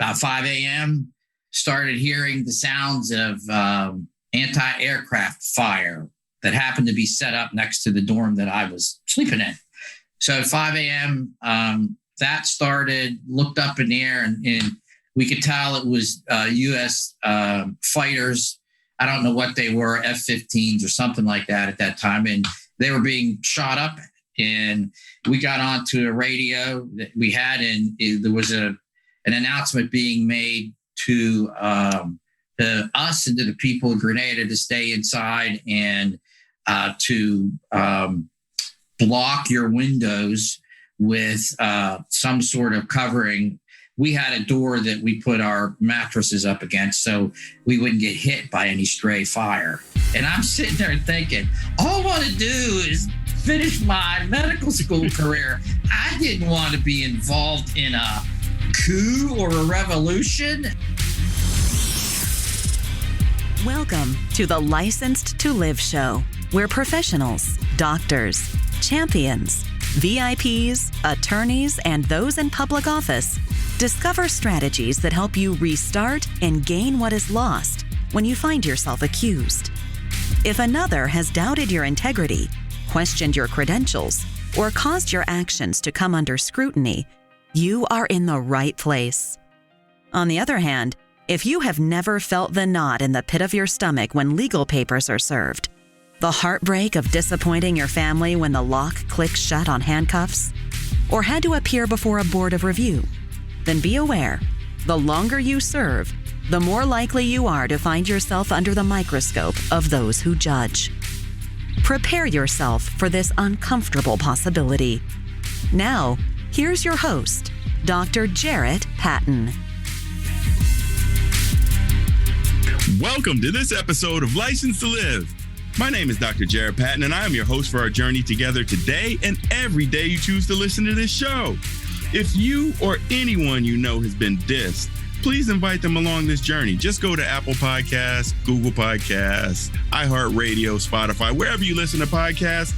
about 5 a.m., started hearing the sounds of anti-aircraft fire that happened to be set up next to the dorm that I was sleeping in. So at 5 a.m., that started, looked up in the air, and we could tell it was U.S. Fighters. I don't know what they were, F-15s or something like that at that time. And they were being shot up. And we got onto a radio that we had, and there was an announcement being made to us and to the people in Grenada to stay inside and to block your windows with some sort of covering. We had a door that we put our mattresses up against so we wouldn't get hit by any stray fire. And I'm sitting there thinking, all I want to do is finish my medical school career. I didn't want to be involved in a coup or a revolution. Welcome to the Licensed to Live show, where professionals, doctors, champions, VIPs, attorneys, and those in public office discover strategies that help you restart and gain what is lost when you find yourself accused. If another has doubted your integrity, questioned your credentials, or caused your actions to come under scrutiny, you are in the right place. On the other hand, if you have never felt the knot in the pit of your stomach when legal papers are served, the heartbreak of disappointing your family when the lock clicks shut on handcuffs, or had to appear before a board of review, then be aware, the longer you serve, the more likely you are to find yourself under the microscope of those who judge. Prepare yourself for this uncomfortable possibility. Now, here's your host, Dr. Jarrett Patton. Welcome to this episode of License to Live. My name is Dr. Jarrett Patton, and I am your host for our journey together today and every day you choose to listen to this show. If you or anyone you know has been dissed, please invite them along this journey. Just go to Apple Podcasts, Google Podcasts, iHeartRadio, Spotify, wherever you listen to podcasts,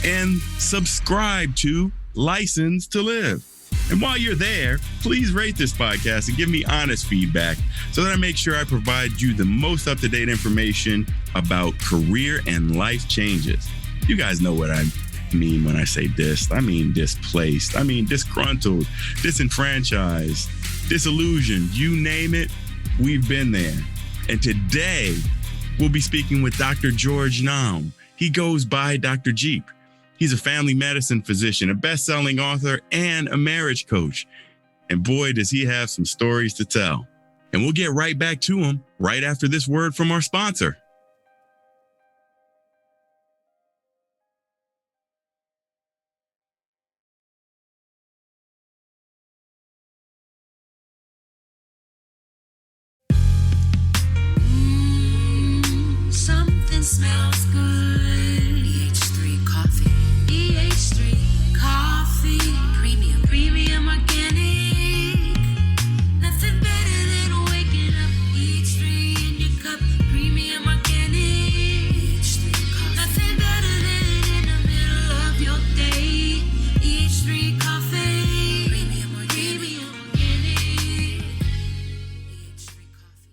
and subscribe to License to Live. And while you're there, please rate this podcast and give me honest feedback so that I make sure I provide you the most up-to-date information about career and life changes. You guys know what I mean when I say dissed. I mean displaced. I mean disgruntled, disenfranchised, disillusioned. You name it, we've been there. And today, we'll be speaking with Dr. George Naum. He goes by Dr. Jeep. He's a family medicine physician, a best-selling author, and a marriage coach. And boy, does he have some stories to tell. And we'll get right back to him right after this word from our sponsor. Something smells good. EH3 coffee. EH3 coffee. Premium organic. Nothing better than waking up. EH3 in your cup. Premium organic. EH3 coffee. Nothing better than in the middle of your day. EH3 coffee. Premium organic. EH3 coffee.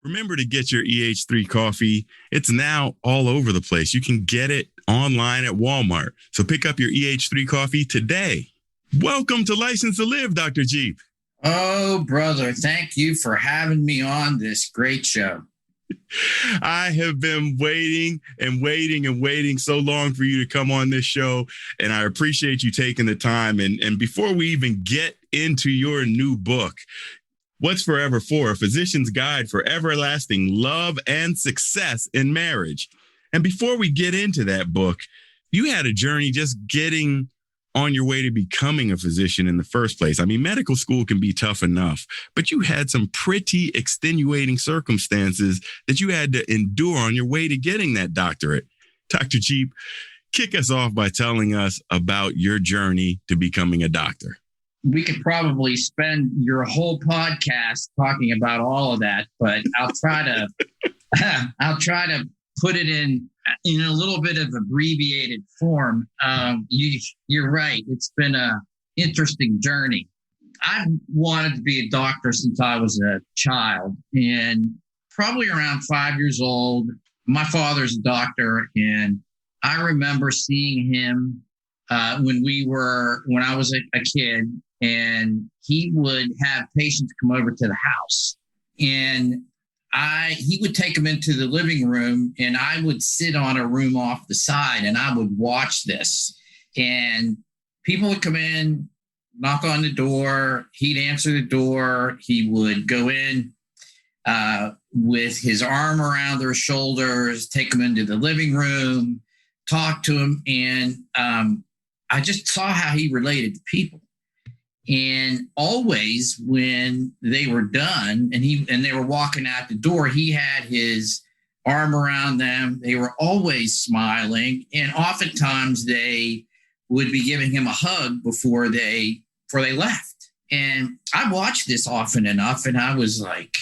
Remember to get your EH3 coffee. It's now all over the place. You can get it online at Walmart. So pick up your EH3 coffee today. Welcome to License to Live, Dr. Jeep. Oh, brother, thank you for having me on this great show. I have been waiting so long for you to come on this show, and I appreciate you taking the time. And before we even get into your new book, What's Forever For? A Physician's Guide for Everlasting Love and Success in Marriage. And before we get into that book, you had a journey just getting on your way to becoming a physician in the first place. I mean, medical school can be tough enough, but you had some pretty extenuating circumstances that you had to endure on your way to getting that doctorate. Dr. Jeep, kick us off by telling us about your journey to becoming a doctor. We could probably spend your whole podcast talking about all of that, but I'll try to put it in a little bit of abbreviated form. You're right. It's been an interesting journey. I wanted to be a doctor since I was a child, and probably around 5 years old, my father's a doctor, and I remember seeing him when I was a kid, and he would have patients come over to the house, and he would take them into the living room, and I would sit on a room off the side, and I would watch this, and people would come in, knock on the door. He'd answer the door. He would go in with his arm around their shoulders, take them into the living room, talk to them. And I just saw how he related to people. And always when they were done and they were walking out the door, he had his arm around them. They were always smiling. And oftentimes they would be giving him a hug before they left. And I watched this often enough, and I was like,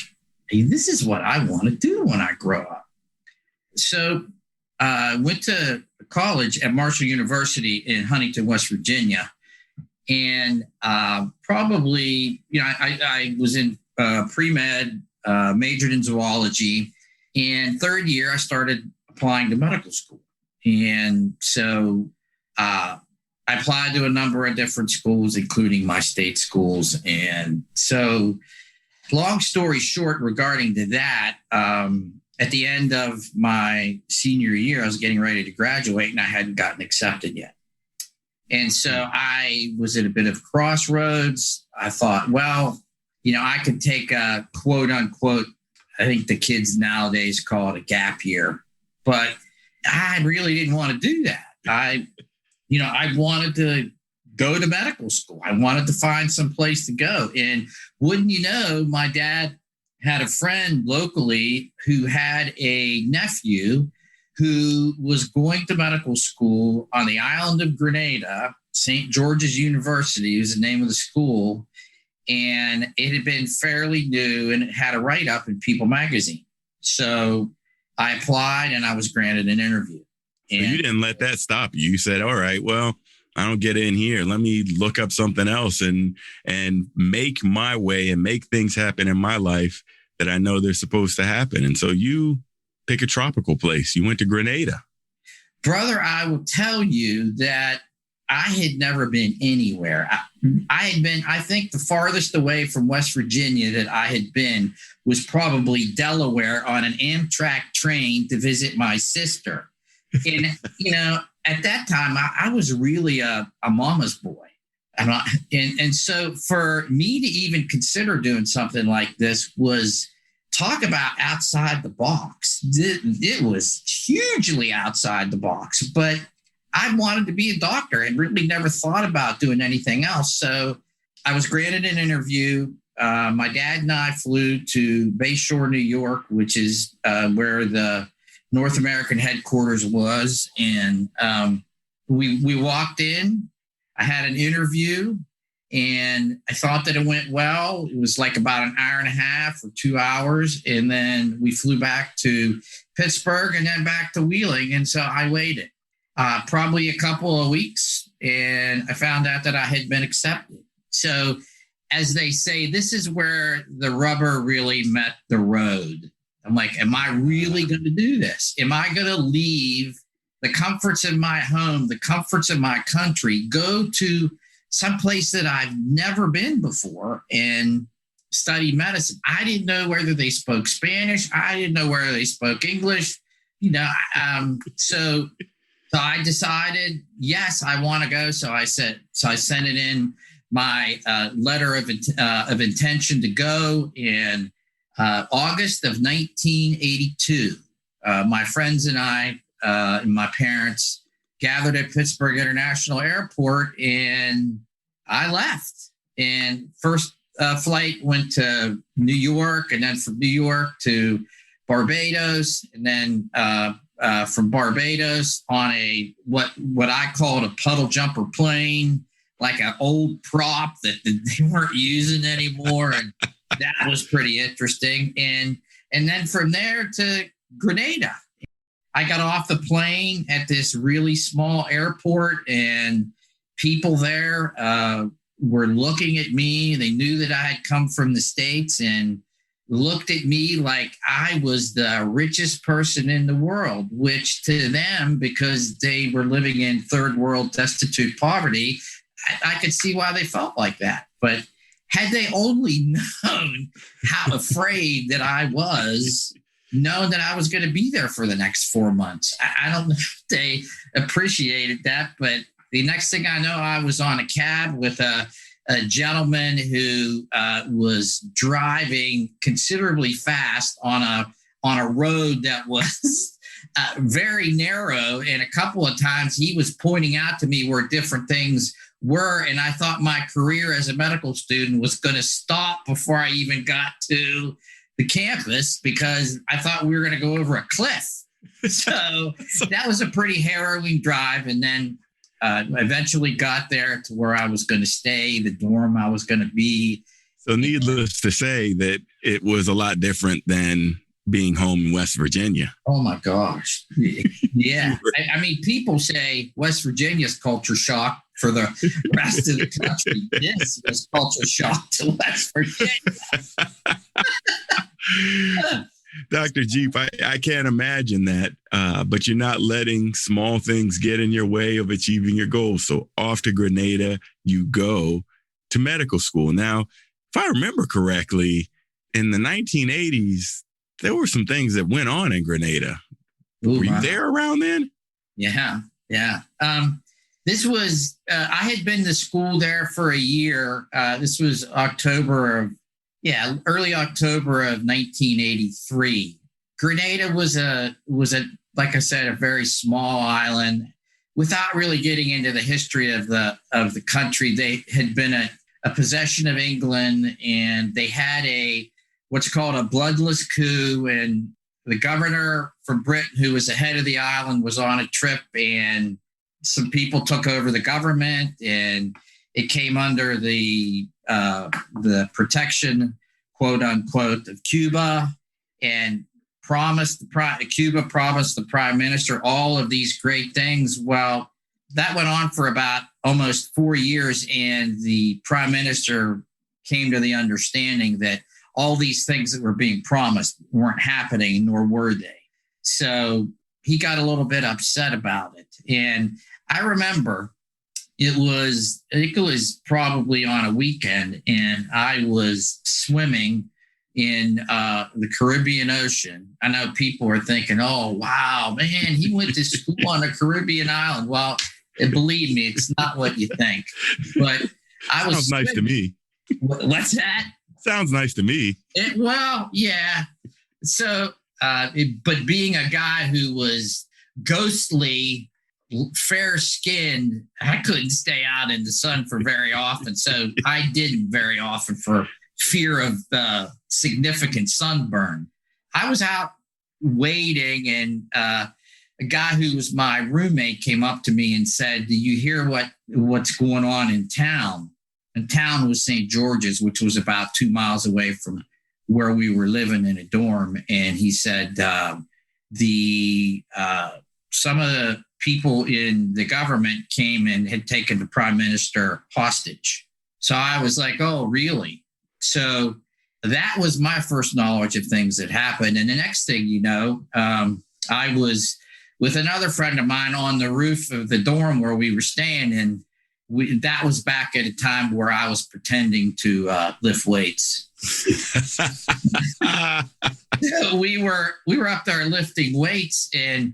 hey, this is what I want to do when I grow up. So I went to college at Marshall University in Huntington, West Virginia. And probably, I was in pre-med, majored in zoology. And third year, I started applying to medical school. And so I applied to a number of different schools, including my state schools. And so long story short, regarding to that, at the end of my senior year, I was getting ready to graduate and I hadn't gotten accepted yet. And so I was at a bit of crossroads. I thought, well, I could take a quote unquote, I think the kids nowadays call it a gap year, but I really didn't want to do that. I wanted to go to medical school. I wanted to find some place to go. And wouldn't you know, my dad had a friend locally who had a nephew who was going to medical school on the island of Grenada. St. George's University was the name of the school. And it had been fairly new and it had a write-up in People magazine. So I applied and I was granted an interview. So you didn't let that stop you. You said, all right, well, I don't get in here. Let me look up something else and make my way and make things happen in my life that I know they're supposed to happen. And so you pick a tropical place. You went to Grenada. Brother, I will tell you that I had never been anywhere. I think the farthest away from West Virginia that I had been was probably Delaware on an Amtrak train to visit my sister. And, at that time, I was really a mama's boy. And so for me to even consider doing something like this was talk about outside the box. It was hugely outside the box, but I wanted to be a doctor and really never thought about doing anything else. So I was granted an interview. My dad and I flew to Bayshore, New York, which is where the North American headquarters was. And we walked in. I had an interview and I thought that it went well. It was like about an hour and a half or 2 hours. And then we flew back to Pittsburgh and then back to Wheeling. And so I waited probably a couple of weeks and I found out that I had been accepted. So as they say, this is where the rubber really met the road. I'm like, am I really going to do this? Am I going to leave the comforts of my home, the comforts of my country, go to some place that I've never been before and study medicine? I didn't know whether they spoke Spanish. I didn't know whether they spoke English. So I decided, yes, I want to go. So I sent it in my letter of intention to go in August of 1982. My friends and I and my parents gathered at Pittsburgh International Airport and I left. And first flight went to New York and then from New York to Barbados. And then from Barbados on what I called a puddle jumper plane, like an old prop that they weren't using anymore. And that was pretty interesting. And then from there to Grenada. I got off the plane at this really small airport and people there were looking at me. They knew that I had come from the States and looked at me like I was the richest person in the world, which to them, because they were living in third world destitute poverty, I could see why they felt like that. But had they only known how afraid that I was, known that I was going to be there for the next 4 months, I don't know if they appreciated that. But the next thing I know, I was on a cab with a gentleman who was driving considerably fast on a road that was very narrow. And a couple of times he was pointing out to me where different things were. And I thought my career as a medical student was going to stop before I even got to the campus, because I thought we were going to go over a cliff. So that was a pretty harrowing drive. And then eventually got there to where I was going to stay, the dorm I was going to be. So needless to say that it was a lot different than being home in West Virginia. Oh my gosh. Yeah. I mean, people say West Virginia's culture shock for the rest of the country. This was culture shock to West Virginia. Dr. Jeep, I can't imagine that, but you're not letting small things get in your way of achieving your goals. So off to Grenada, you go to medical school. Now, if I remember correctly, in the 1980s, there were some things that went on in Grenada. Ooh, were you there around then? Yeah. This was, I had been to school there for a year. This was early October of 1983. Grenada was a like I said, a very small island. Without really getting into the history of the country, they had been a possession of England, and they had what's called a bloodless coup. And the governor from Britain, who was the head of the island, was on a trip, and some people took over the government, and it came under the protection, quote unquote, of Cuba, and Cuba promised the prime minister all of these great things. Well, that went on for about almost 4 years, and the prime minister came to the understanding that all these things that were being promised weren't happening, nor were they. So he got a little bit upset about it. And I remember I think it was probably on a weekend, and I was swimming in the Caribbean Ocean. I know people are thinking, oh, wow, man, he went to school on a Caribbean island. Well, believe me, it's not what you think. But I was Sounds nice to me. What's that? Sounds nice to me. Well, yeah. So, but being a guy who was ghostly, fair-skinned, I couldn't stay out in the sun for very often. So I didn't very often for fear of significant sunburn. I was out wading, and a guy who was my roommate came up to me and said, "Do you hear what's going on in town?" And town was St. George's, which was about 2 miles away from where we were living in a dorm. And he said, some of the people in the government came and had taken the prime minister hostage. So I was like, oh, really? So that was my first knowledge of things that happened. And the next thing you know, I was with another friend of mine on the roof of the dorm where we were staying. And that was back at a time where I was pretending to lift weights. So we were up there lifting weights and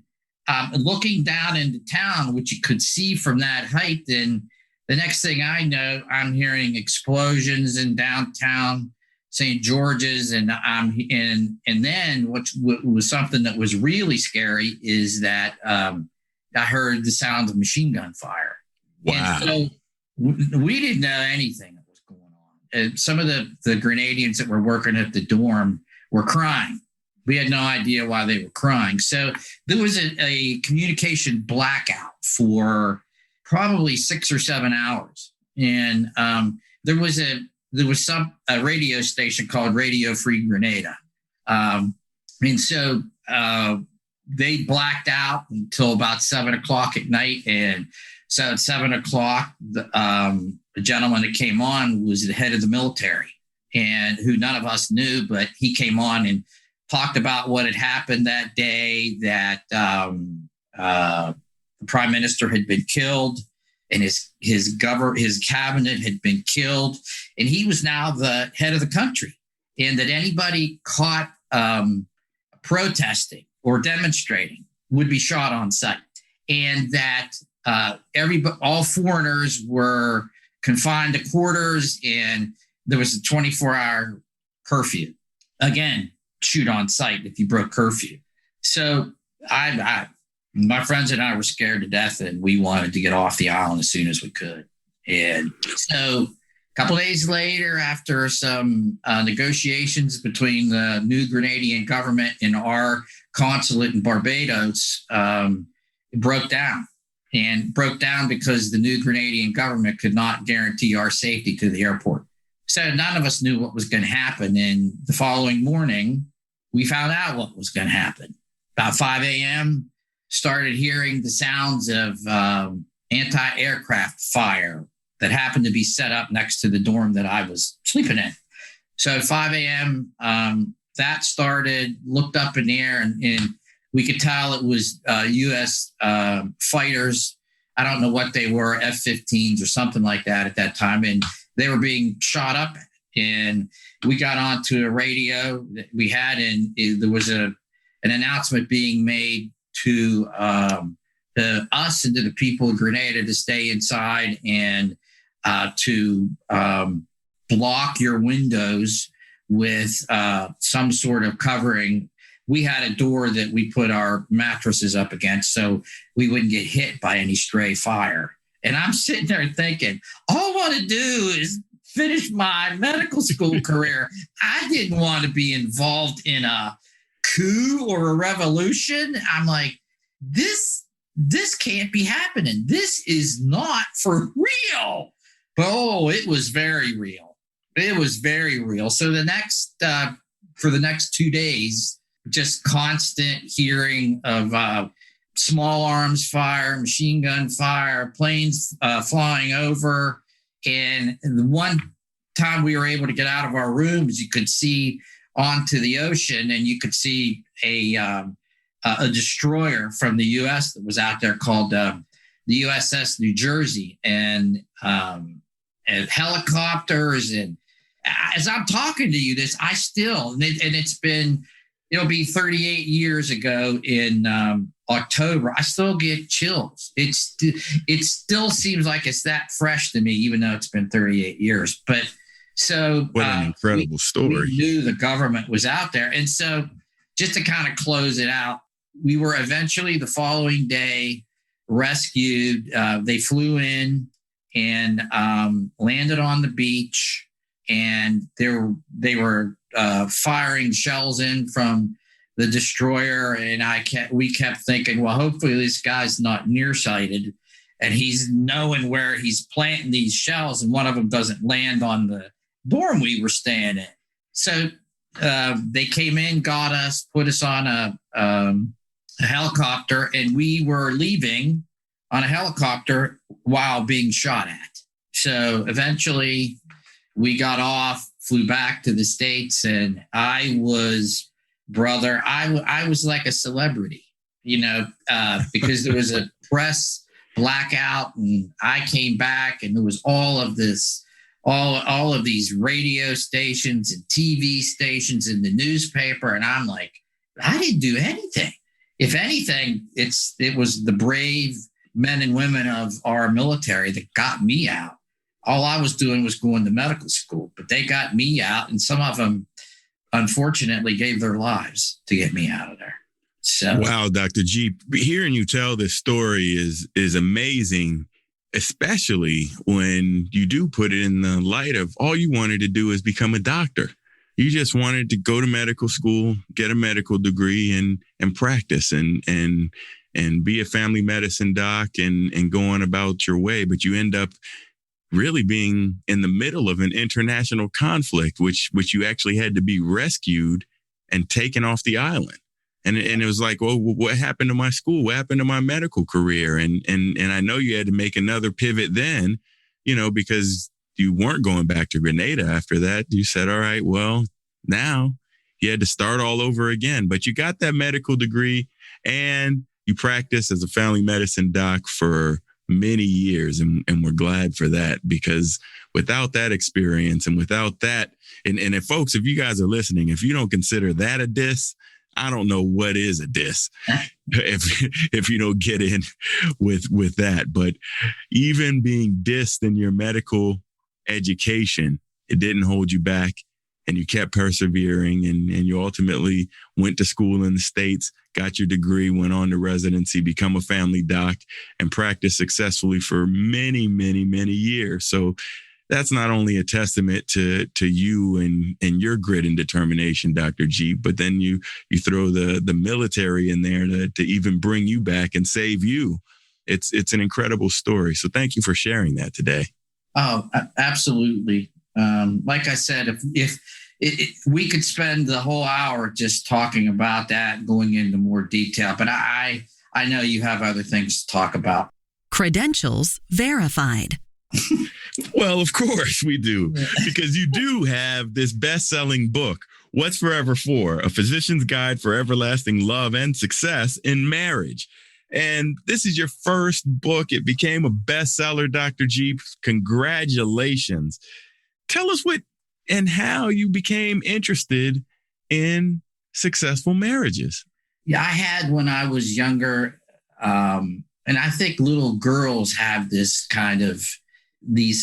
looking down into town, which you could see from that height. And the next thing I know, I'm hearing explosions in downtown St. George's, and then what was something that was really scary is that I heard the sound of machine gun fire. Wow. And so we didn't know anything that was going on. And some of the Grenadians that were working at the dorm were crying. We had no idea why they were crying. So there was a communication blackout for probably 6 or 7 hours. And there was a radio station called Radio Free Grenada. And so they blacked out until about 7 o'clock at night. And so at 7 o'clock, the gentleman that came on was the head of the military, and who none of us knew, but he came on and talked about what had happened that day, that the prime minister had been killed and his cabinet had been killed, and he was now the head of the country, and that anybody caught protesting or demonstrating would be shot on sight, and that all foreigners were confined to quarters, and there was a 24-hour curfew. Again, shoot on sight if you broke curfew. So my friends and I were scared to death, and we wanted to get off the island as soon as we could. And so a couple of days later, after some negotiations between the New Grenadian government and our consulate in Barbados, it broke down. And broke down because the New Grenadian government could not guarantee our safety to the airport. So none of us knew what was going to happen. And the following morning, we found out what was going to happen. About 5 a.m., started hearing the sounds of anti-aircraft fire that happened to be set up next to the dorm that I was sleeping in. So at 5 a.m., that started, looked up in the air, and we could tell it was U.S. Fighters. I don't know what they were, F-15s or something like that at that time. And they were being shot up. And we got onto a radio that we had, and there was an announcement being made to us and to the people of Grenada to stay inside and to block your windows with some sort of covering. We had a door that we put our mattresses up against so we wouldn't get hit by any stray fire. And I'm sitting there thinking, all I want to do is finish my medical school career. I didn't want to be involved in a coup or a revolution. I'm like, this can't be happening. This is not for real. But it was very real. It was very real. So for the next 2 days, just constant hearing of small arms fire, machine gun fire, planes flying over. And the one time we were able to get out of our rooms, you could see onto the ocean, and you could see a destroyer from the U.S. that was out there called the USS New Jersey, and helicopters. And as I'm talking to you, it'll be 38 years ago in October. I still get chills. It still seems like it's that fresh to me, even though it's been 38 years. But so what an incredible story. We knew the government was out there. And so just to kind of close it out, we were eventually the following day rescued. They flew in and landed on the beach, and they were firing shells in from the destroyer. And we kept thinking, well, hopefully this guy's not nearsighted and he's knowing where he's planting these shells, and one of them doesn't land on the dorm we were staying in. So they came in, got us, put us on a helicopter, and we were leaving on a helicopter while being shot at. So eventually we got off, flew back to the States, and I was like a celebrity, because there was a press blackout, and I came back, and there was all of these radio stations and TV stations and the newspaper, and I'm like, I didn't do anything. If anything, it was the brave men and women of our military that got me out. All I was doing was going to medical school, but they got me out, and some of them, unfortunately, gave their lives to get me out of there. So, wow, Dr. G, hearing you tell this story is amazing, especially when you do put it in the light of all you wanted to do is become a doctor. You just wanted to go to medical school, get a medical degree, and practice and be a family medicine doc and go on about your way. But you end up really being in the middle of an international conflict, which you actually had to be rescued and taken off the island. And it was like, well, what happened to my school? What happened to my medical career? And I know you had to make another pivot then, because you weren't going back to Grenada after that. You said, all right, well, now you had to start all over again. But you got that medical degree and you practiced as a family medicine doc for many years. And we're glad for that, because without that experience and without that, and if folks, if you guys are listening, if you don't consider that a diss, I don't know what is a diss if you don't get in with that. But even being dissed in your medical education, it didn't hold you back, and you kept persevering, and you ultimately went to school in the States, got your degree, went on to residency, become a family doc, and practiced successfully for many, many, many years. So that's not only a testament to you and your grit and determination, Dr. G, but then you throw the military in there to even bring you back and save you. It's an incredible story. So thank you for sharing that today. Oh, absolutely. Like I said, if we could spend the whole hour just talking about that, going into more detail, but I know you have other things to talk about. Credentials verified. Well, of course we do, because you do have this best-selling book, What's Forever For? A Physician's Guide for Everlasting Love and Success in Marriage. And this is your first book. It became a bestseller, Dr. G. Congratulations. Tell us what and how you became interested in successful marriages. Yeah, I had when I was younger, and I think little girls have these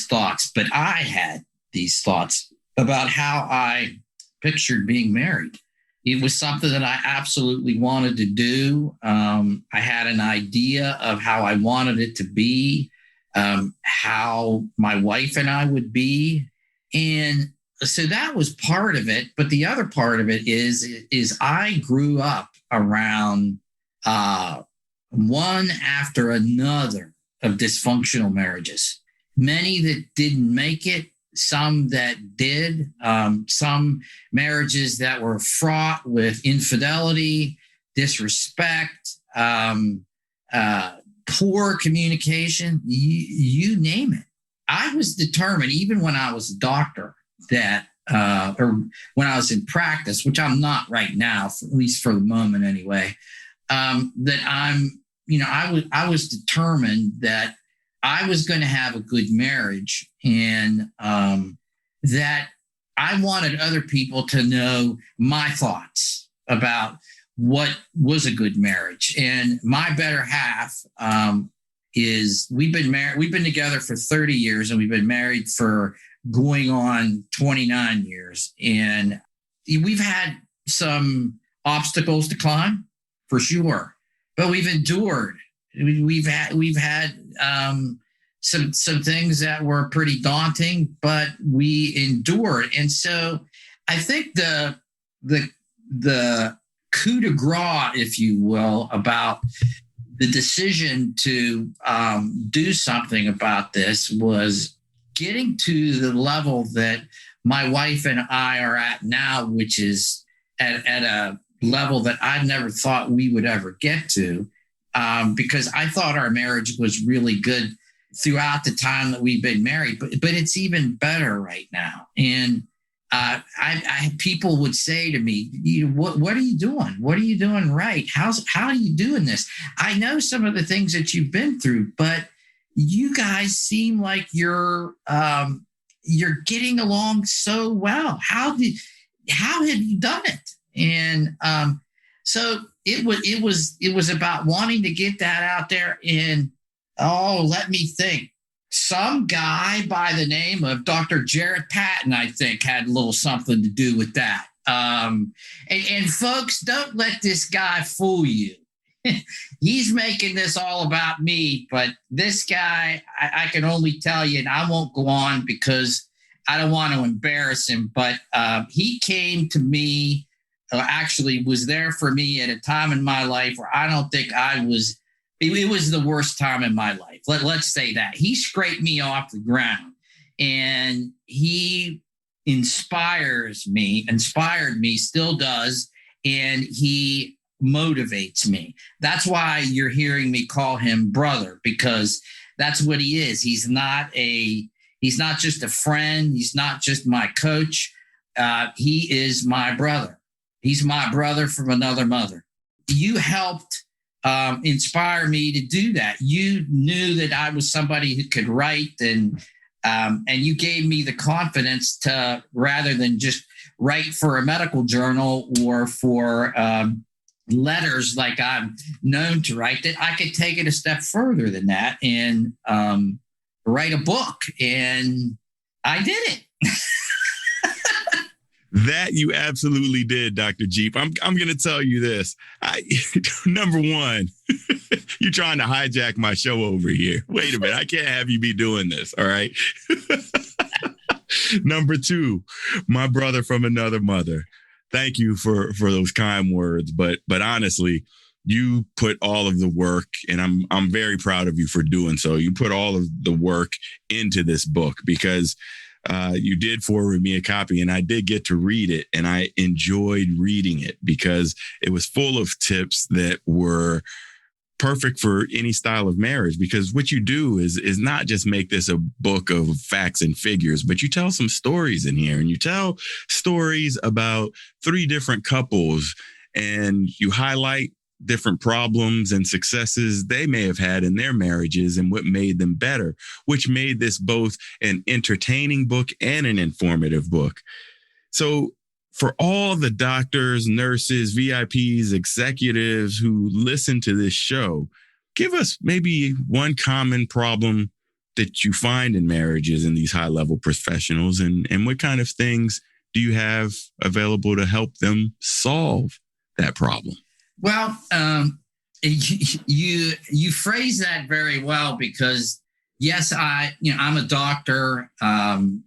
thoughts, but I had these thoughts about how I pictured being married. It was something that I absolutely wanted to do. I had an idea of how I wanted it to be, how my wife and I would be. And so that was part of it. But the other part of it is I grew up around one after another of dysfunctional marriages. Many that didn't make it, some that did, some marriages that were fraught with infidelity, disrespect, poor communication, you name it. I was determined, even when I was a doctor, that, or when I was in practice, which I'm not right now, at least for the moment anyway, that I was determined that I was going to have a good marriage, and that I wanted other people to know my thoughts about what was a good marriage. And my better half is we've been together for 30 years, and we've been married for going on 29 years. And we've had some obstacles to climb, for sure, but we've endured. We've had some things that were pretty daunting, but we endured. And so I think the coup de grace, if you will, about the decision to do something about this was getting to the level that my wife and I are at now, which is at a level that I never thought we would ever get to. Because I thought our marriage was really good throughout the time that we've been married, but it's even better right now. And people would say to me, what are you doing? What are you doing right? How are you doing this? I know some of the things that you've been through, but you guys seem like you're getting along so well. How have you done it? And so it was about wanting to get that out there. And let me think. Some guy by the name of Dr. Jared Patton, I think, had a little something to do with that. And folks, don't let this guy fool you. He's making this all about me, but this guy, I can only tell you, and I won't go on because I don't want to embarrass him, but he came to me, actually was there for me at a time in my life where I don't think it was the worst time in my life. Let's say that. He scraped me off the ground, and he inspired me, still does, and he motivates me. That's why you're hearing me call him brother, because that's what he is. He's not a He's not just a friend. He's not just my coach. He is my brother. He's my brother from another mother. You helped inspire me to do that. You knew that I was somebody who could write, and you gave me the confidence to, rather than just write for a medical journal or for letters like I'm known to write, that I could take it a step further than that and write a book. And I did it. That you absolutely did, Dr. Jeep. I'm going to tell you this. Number one, you're trying to hijack my show over here. Wait a minute. I can't have you be doing this. All right. Number two, my brother from another mother. Thank you for those kind words. But honestly, you put all of the work, and I'm very proud of you for doing so. You put all of the work into this book, because you did forward me a copy, and I did get to read it, and I enjoyed reading it because it was full of tips that were perfect for any style of marriage. Because what you do is not just make this a book of facts and figures, but you tell some stories in here, and you tell stories about 3 different couples, and you highlight different problems and successes they may have had in their marriages and what made them better, which made this both an entertaining book and an informative book. So for all the doctors, nurses, VIPs, executives who listen to this show, give us maybe one common problem that you find in marriages in these high-level professionals, and what kind of things do you have available to help them solve that problem? Well, you phrase that very well, because yes, I'm a doctor, and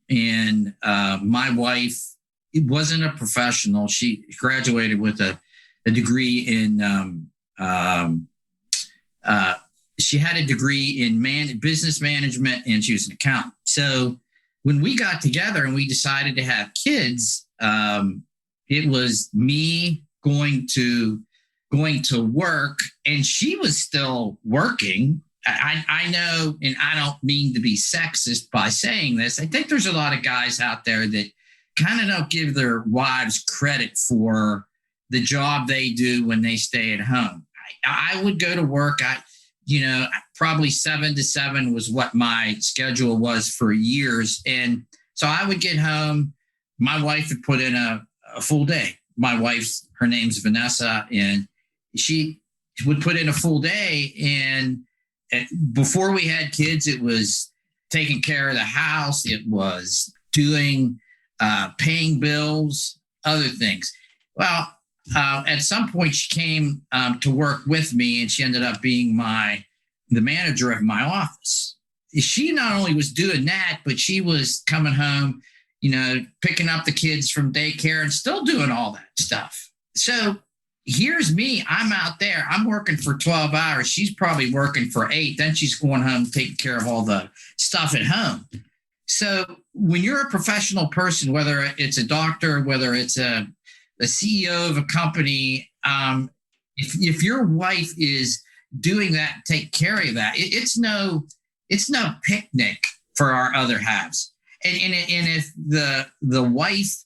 my wife wasn't a professional. She graduated with a degree in she had a degree in business management, and she was an accountant. So when we got together and we decided to have kids, it was me going to work, and she was still working. I know, and I don't mean to be sexist by saying this, I think there's a lot of guys out there that kind of don't give their wives credit for the job they do when they stay at home. I would go to work. Probably 7 to 7 was what my schedule was for years. And so I would get home. My wife would put in a full day. Her name's Vanessa, and she would put in a full day. And before we had kids, it was taking care of the house. It was doing, paying bills, other things. Well, at some point she came to work with me, and she ended up being the manager of my office. She not only was doing that, but she was coming home, picking up the kids from daycare and still doing all that stuff. So here's me. I'm out there. I'm working for 12 hours. She's probably working for 8. Then she's going home taking care of all the stuff at home. So when you're a professional person, whether it's a doctor, whether it's a CEO of a company, if your wife is doing that, take care of that, it's no picnic for our other halves. And if the wife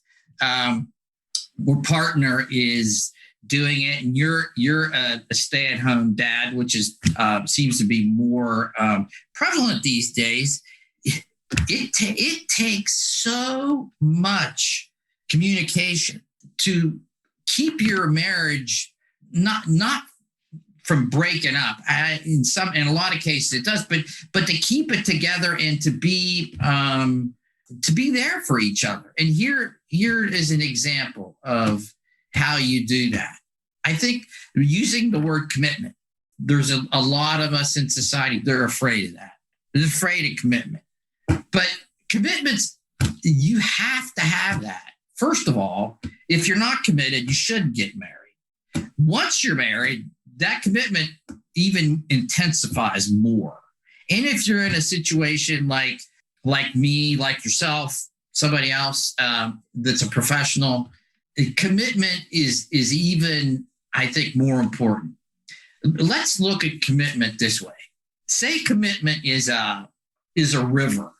or partner is doing it, and you're a stay-at-home dad, which seems to be more prevalent these days, it takes so much communication to keep your marriage not from breaking up. In a lot of cases it does, but to keep it together and to be there for each other. And here is an example of how you do that. I think using the word commitment, there's a lot of us in society, they're afraid of that. They're afraid of commitment. But commitments, you have to have that. First of all, if you're not committed, you shouldn't get married. Once you're married, that commitment even intensifies more. And if you're in a situation like me, like yourself, somebody else that's a professional, commitment is even, I think, more important. Let's look at commitment this way. Say commitment is a river.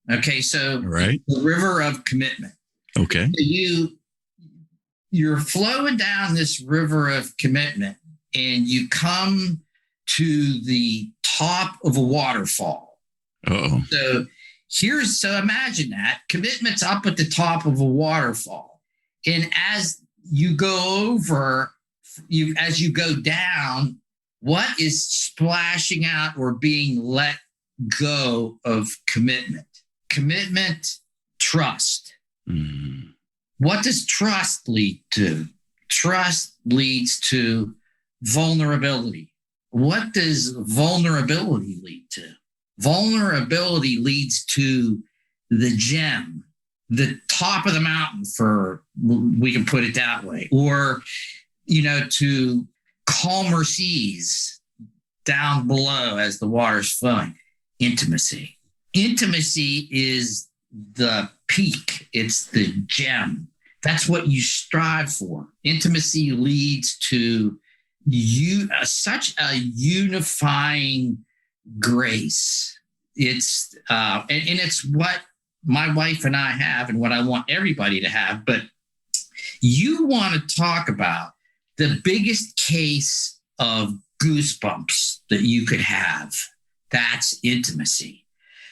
Okay, so Right. the river of commitment. Okay. You're flowing down this river of commitment, and you come to the top of a waterfall. Uh-oh. So imagine that commitment's up at the top of a waterfall, and as you go down, what is splashing out or being let go of commitment? Commitment, trust. Mm. What does trust lead to? Trust leads to vulnerability. What does vulnerability lead to? Vulnerability leads to the gem, the top of the mountain, we can put it that way, or, to calmer seas down below as the water's flowing. Intimacy. Intimacy is the peak. It's the gem. That's what you strive for. Intimacy leads to such a unifying grace. It's and it's what my wife and I have, and what I want everybody to have. But you want to talk about the biggest case of goosebumps that you could have. That's intimacy.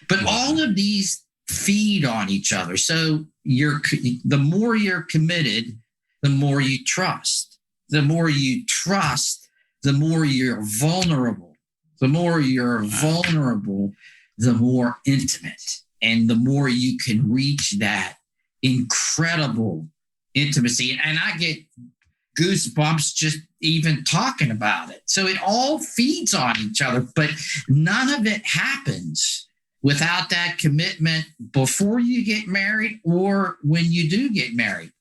But all of these feed on each other. So the more you're committed, the more you trust. The more you trust, the more you're vulnerable. The more you're vulnerable, the more intimate. And the more you can reach that incredible intimacy. And I get goosebumps just even talking about it. So it all feeds on each other, but none of it happens without that commitment before you get married or when you do get married.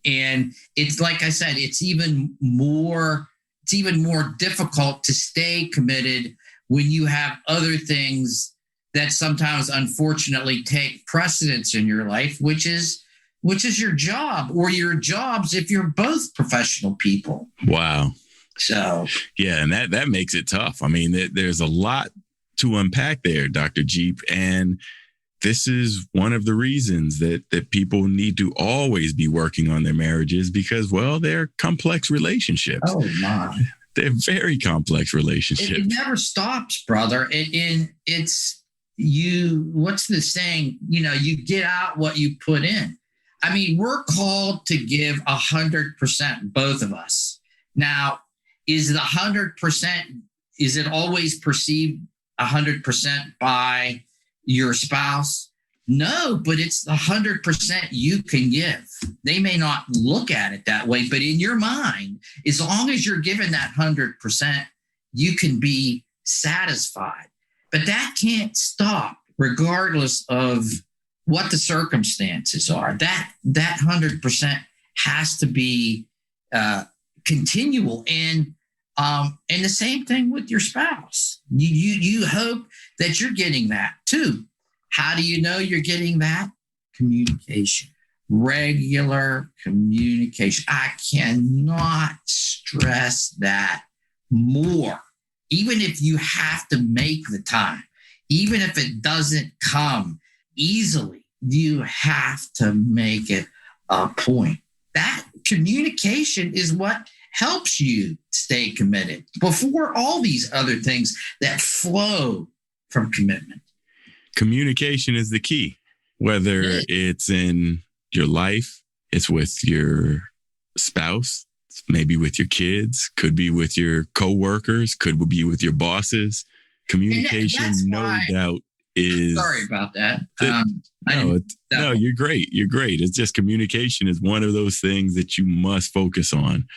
And it's like I said, it's even more difficult to stay committed when you have other things that sometimes unfortunately take precedence in your life, which is your job, or your jobs if you're both professional people. Wow. So yeah, and that makes it tough. I mean, there's a lot to unpack there, Dr. Jeep, and this is one of the reasons that people need to always be working on their marriages, because, well, they're complex relationships. Oh my, they're very complex relationships. It never stops, brother. It's you. What's the saying? You get out what you put in. I mean, we're called to give 100%, both of us. Now, is the 100%? Is it always perceived 100% by your spouse? No, but it's the 100% you can give. They may not look at it that way, but in your mind, as long as you're given that 100%, you can be satisfied. But that can't stop, regardless of what the circumstances are. That 100% has to be continual, and the same thing with your spouse. You hope that you're getting that too. How do you know you're getting that? Communication, regular communication. I cannot stress that more. Even if you have to make the time, even if it doesn't come easily, you have to make it a point. That communication is what helps you stay committed before all these other things that flow from commitment. Communication is the key, whether it's in your life, it's with your spouse, maybe with your kids, could be with your coworkers, could be with your bosses. Communication, no doubt, is... Sorry about that. No, you're great. You're great. It's just communication is one of those things that you must focus on.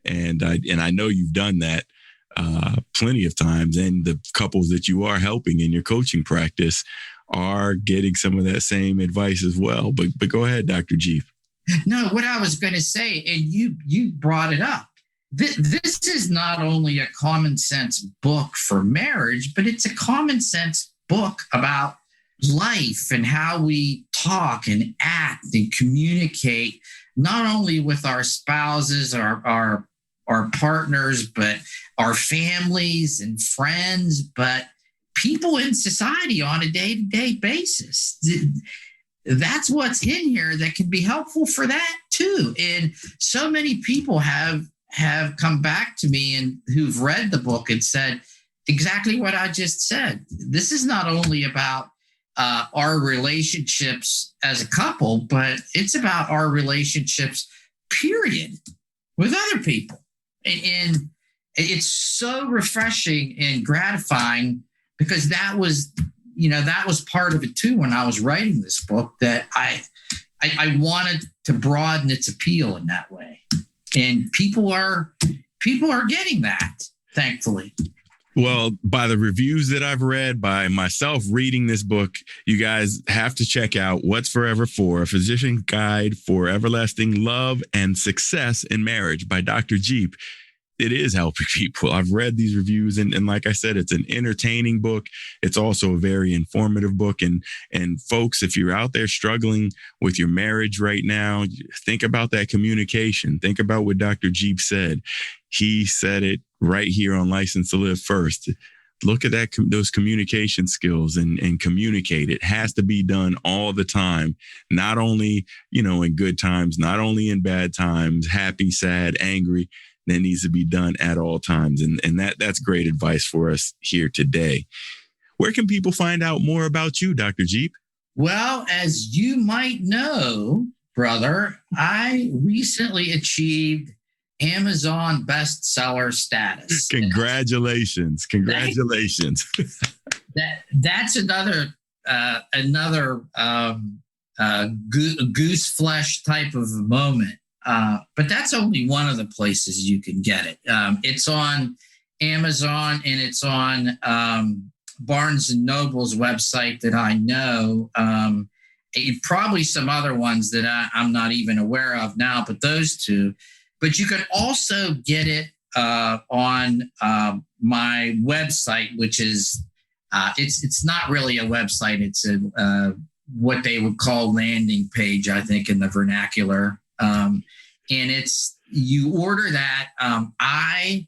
And I know you've done that plenty of times, and the couples that you are helping in your coaching practice are getting some of that same advice as well. But go ahead, Dr. Jeep. No, what I was going to say, and you brought it up. This is not only a common sense book for marriage, but it's a common sense book about life and how we talk and act and communicate, not only with our spouses, our partners, but our families and friends, but people in society on a day-to-day basis. That's what's in here that can be helpful for that too. And so many people have come back to me and who've read the book and said exactly what I just said. This is not only about our relationships as a couple, but it's about our relationships, period, with other people. And it's so refreshing and gratifying because that was part of it too when I was writing this book, that I wanted to broaden its appeal in that way. And people are getting that, thankfully. Well, by the reviews that I've read, by myself reading this book, you guys have to check out What's Forever For, A Physician's Guide for Everlasting Love and Success in Marriage by Dr. Jeep. It is helping people. I've read these reviews and like I said, it's an entertaining book. It's also a very informative book. And folks, if you're out there struggling with your marriage right now, think about that communication. Think about what Dr. Jeep said. He said it right here on License to Live first. Look at those communication skills and communicate. It has to be done all the time, not only, in good times, not only in bad times, happy, sad, angry. That needs to be done at all times. And that's great advice for us here today. Where can people find out more about you, Dr. Jeep? Well, as you might know, brother, I recently achieved Amazon bestseller status. Congratulations. That's another goose flesh type of a moment. But that's only one of the places you can get it. It's on Amazon and it's on Barnes and Noble's website that I know. Probably some other ones that I'm not even aware of now, but those two. But you can also get it on my website, which is it's not really a website. It's a what they would call landing page, I think, in the vernacular. And you order that. I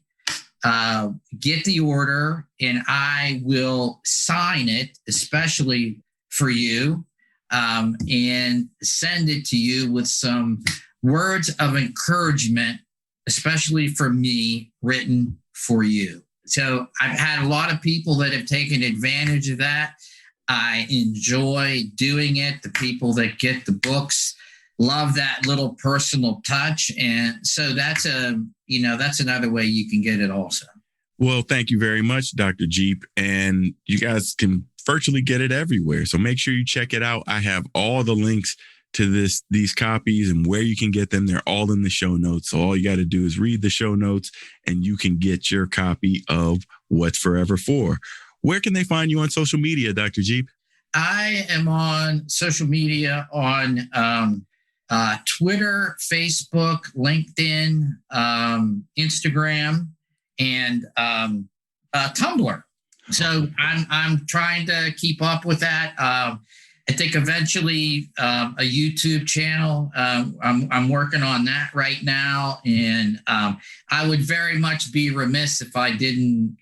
get the order and I will sign it, especially for you, and send it to you with some words of encouragement, especially for me, written for you. So I've had a lot of people that have taken advantage of that. I enjoy doing it. The people that get the books love that little personal touch. And so that's another way you can get it also. Well, thank you very much, Dr. Jeep. And you guys can virtually get it everywhere. So make sure you check it out. I have all the links to these copies and where you can get them. They're all in the show notes. So all you got to do is read the show notes and you can get your copy of What's Forever For. Where can they find you on social media, Dr. Jeep? I am on social media on Twitter, Facebook, LinkedIn, Instagram, and Tumblr. So I'm trying to keep up with that. I think eventually a YouTube channel. I'm working on that right now, and I would very much be remiss if I didn't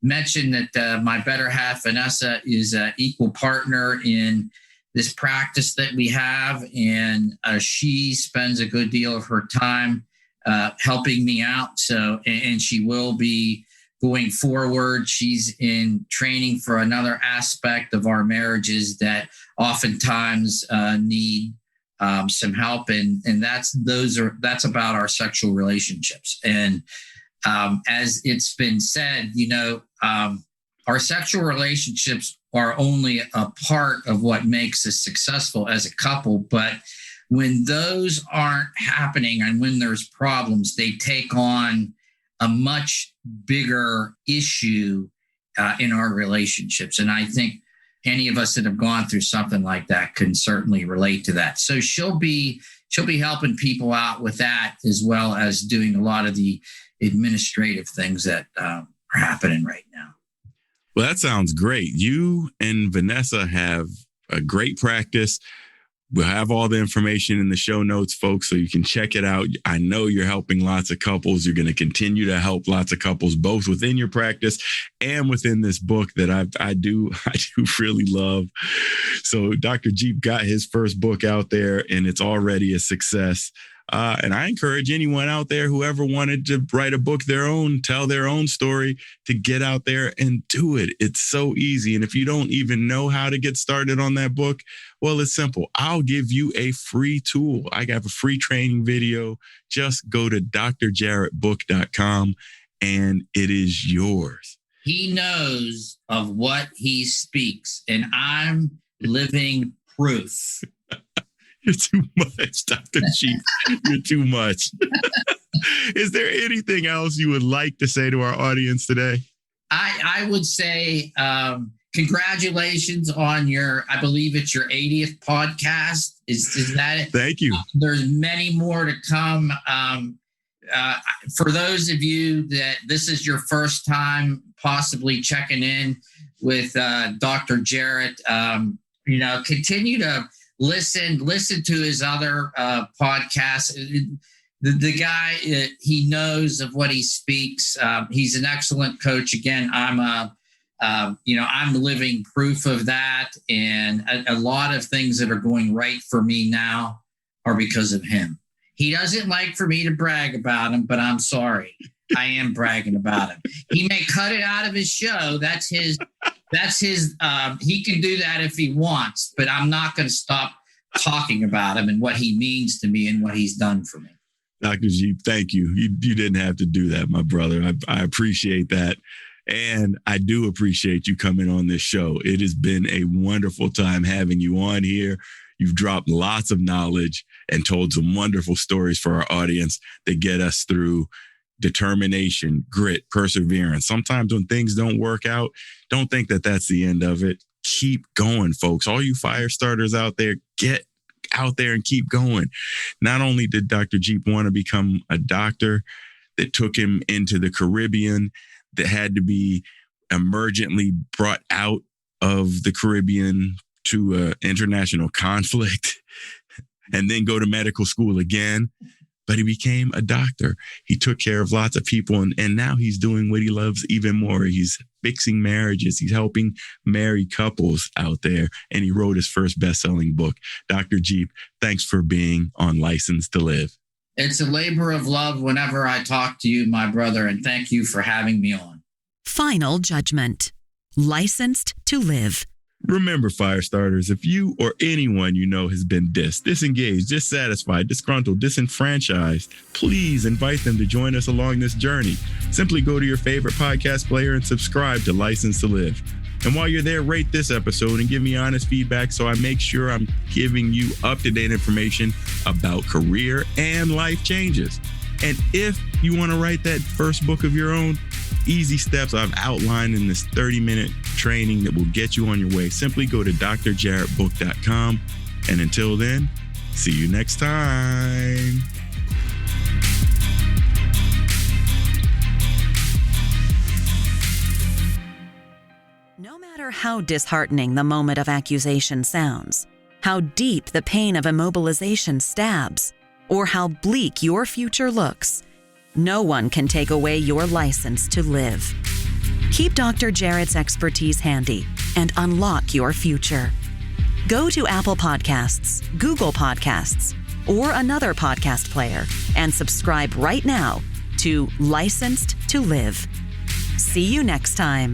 mention that my better half, Vanessa, is an equal partner in this practice that we have, and she spends a good deal of her time helping me out. So, and she will be going forward. She's in training for another aspect of our marriages that oftentimes need some help, and that's about our sexual relationships. And as it's been said, our sexual relationships are only a part of what makes us successful as a couple. But when those aren't happening and when there's problems, they take on a much bigger issue in our relationships. And I think any of us that have gone through something like that can certainly relate to that. So she'll be helping people out with that, as well as doing a lot of the administrative things that are happening right now. Well, that sounds great. You and Vanessa have a great practice. We'll have all the information in the show notes, folks, so you can check it out. I know you're helping lots of couples. You're going to continue to help lots of couples, both within your practice and within this book that I do really love. So Dr. Jeep got his first book out there, and it's already a success. And I encourage anyone out there who ever wanted to write a book their own, tell their own story, to get out there and do it. It's so easy. And if you don't even know how to get started on that book, well, it's simple. I'll give you a free tool. I have a free training video. Just go to drjarrettbook.com and it is yours. He knows of what he speaks, and I'm living proof. You're too much, Dr. Jeep. You're too much. Is there anything else you would like to say to our audience today? I would say congratulations on I believe it's your 80th podcast. Is that it? Thank you. There's many more to come. For those of you that this is your first time possibly checking in with Dr. Jarrett, continue to listen to his other podcasts. The guy, he knows of what he speaks. He's an excellent coach. Again, I'm living proof of that. And a lot of things that are going right for me now are because of him. He doesn't like for me to brag about him, but I'm sorry. I am bragging about him. He may cut it out of his show. That's his, he can do that if he wants, but I'm not going to stop talking about him and what he means to me and what he's done for me. Dr. Jeep, thank you. You didn't have to do that, my brother. I appreciate that. And I do appreciate you coming on this show. It has been a wonderful time having you on here. You've dropped lots of knowledge and told some wonderful stories for our audience that get us through determination, grit, perseverance. Sometimes when things don't work out, don't think that that's the end of it. Keep going, folks. All you fire starters out there, get out there and keep going. Not only did Dr. Jeep want to become a doctor that took him into the Caribbean, that had to be emergently brought out of the Caribbean to an international conflict and then go to medical school again. But he became a doctor. He took care of lots of people. And now he's doing what he loves even more. He's fixing marriages. He's helping married couples out there. And he wrote his first best-selling book. Dr. Jeep, thanks for being on License to Live. It's a labor of love whenever I talk to you, my brother. And thank you for having me on. Final judgment. Licensed to Live. Remember, fire starters, if you or anyone you know has been disengaged, dissatisfied, disgruntled, disenfranchised, please invite them to join us along this journey. Simply go to your favorite podcast player and subscribe to License to Live. And while you're there, rate this episode and give me honest feedback so I make sure I'm giving you up-to-date information about career and life changes. And if you want to write that first book of your own, easy steps I've outlined in this 30-minute training that will get you on your way. Simply go to drjarrettbook.com. And until then, see you next time. No matter how disheartening the moment of accusation sounds, how deep the pain of immobilization stabs, or how bleak your future looks, no one can take away your license to live. Keep Dr. Jarrett's expertise handy and unlock your future. Go to Apple Podcasts, Google Podcasts, or another podcast player and subscribe right now to Licensed to Live. See you next time.